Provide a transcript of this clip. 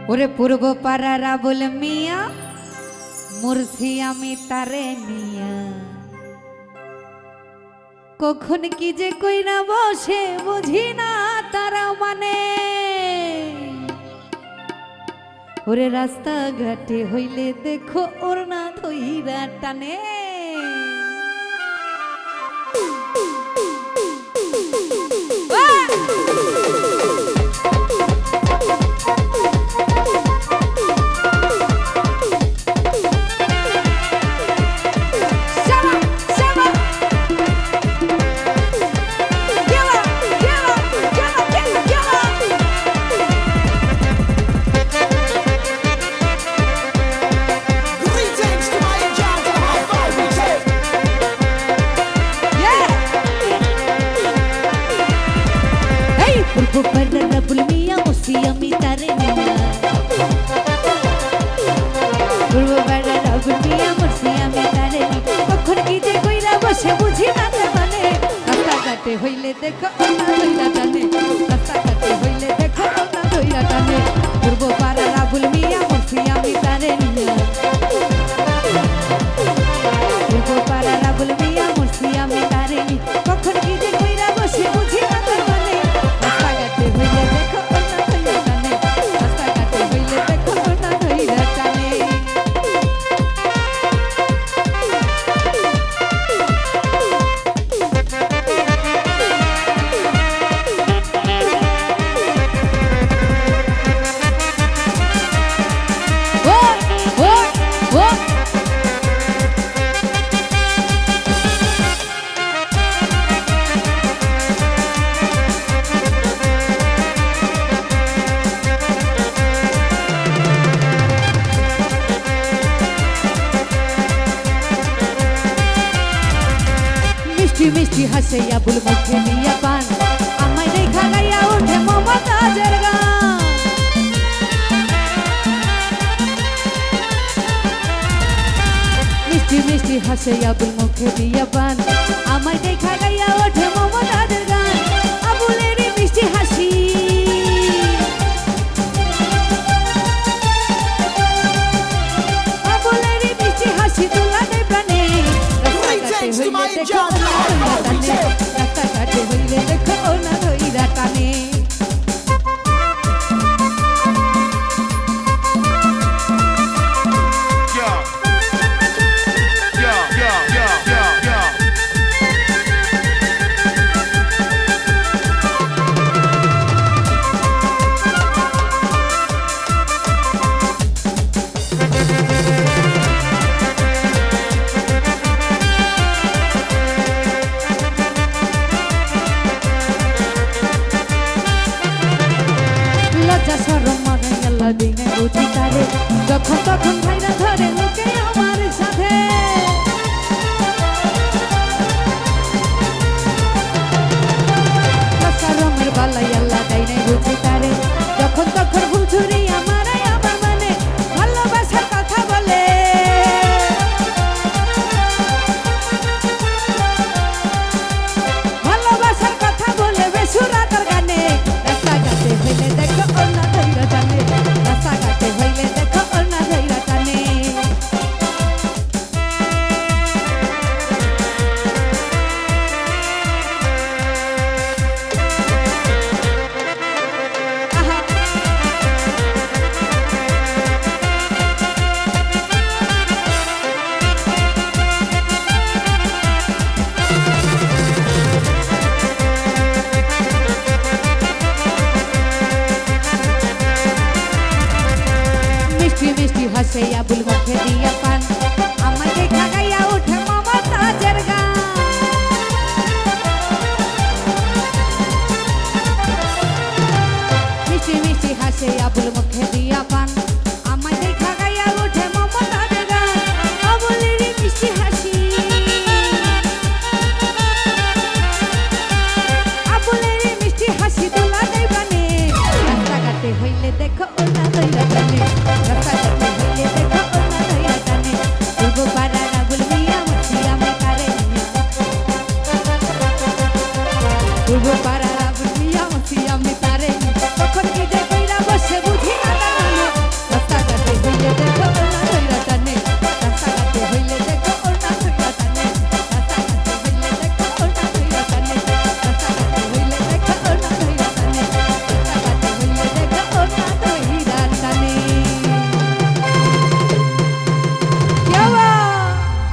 ওরে পূর্ব পাড়ার আবুল মিয়া মুরছি আমি তারে নিয়া কখন কি যে কইরা বসে বুঝি না তারা মানে ওরে রাস্তা ঘাটে হইলে দেখো ওর না ধইরা টানে Abuel mía, mosía mi tarenina. Purbo para abuel mía, mosía mi tarenina. কখন কি যে কইরা বসে বুঝি না মানে রাস্তা ঘাটে হইলে দেখো না ধইরা টানে রাস্তা ঘাটে হইলে দেখো না ধইরা টানে পূর্ব পাড়ার আবুল মিয়া মসিয়া mi tarenina. পূর্ব পাড়ার আবুল মিয়া মসিয়া mi tarenina. কখন কি যে কইরা বসে বুঝি না মানে রাস্তা ঘাটে হইলে দেখো না ধইরা টানে রাস্তা ঘাটে হইলে দেখো না ধইরা টানে মিষ্টি হাসে আবুল মুখে দিয়া পান আমায় দেখা গাইয়া ওঠে মমতাজের গান মিষ্টি হাসে আবুল মুখে দিয়া পান আমায় দেখা গাইয়া ওঠে মমতাজের গান আবুলের মিষ্টি হাসি আবুলের মিষ্টি হাসি তোলা দেয় প্রাণে রাস্তা ঘাটে হইলে দেখো না ধইরা টানে দিনে বুঝি তারে যখন তখন ভাইরা ধরে লোকে আমার সাথে রমের বালাই আল্লাহ তাই নাই বুঝি তারে যখন তখন ভুল ছুরি আমারাই আমার মানে ভালোবাসার কথা বলে ভালোবাসার কথা বলে বেসুরাতার গানে রাস্তা ঘাটে হইলে দেখো না ধইরা জানে রাস্তা ঘাটে হইলে দেখো না ধইরা টানে মিষ্টি হাসে আবুল মুখে দিয়া পান আমায় দেখা গাইয়া ওঠে মমতাজের গান মিষ্টি হাসে আবুল মুখে দিয়া পান আমায় দেখা গাইয়া ওঠে মমতাজের গান আবুলের মিষ্টি হাসি আবুলের মিষ্টি হাসি তোলা দেয় প্রাণে রাস্তা ঘাটে হইলে দেখো না ধইরা টানে রাস্তা ঘাটে হইলে দেখো